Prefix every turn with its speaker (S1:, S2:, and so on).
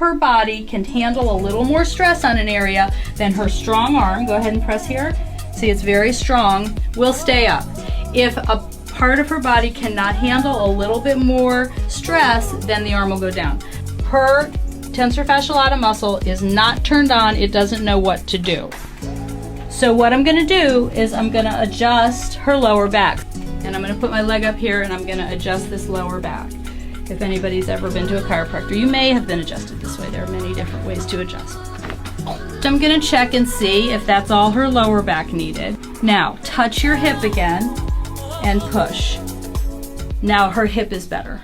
S1: her body can handle a little more stress on an area, then her strong arm, go ahead and press here, see it's very strong, will stay up. If a part of her body cannot handle a little bit more stress, then the arm will go down. Her tensor fasciae lata muscle is not turned on, it doesn't know what to do. So what I'm gonna do is I'm gonna adjust her lower back. And I'm gonna put my leg up here and I'm gonna adjust this lower back. If anybody's ever been to a chiropractor, you may have been adjusted this way. There are many different ways to adjust. So I'm gonna check and see if that's all her lower back needed. Now, touch your hip again and push. Now her hip is better.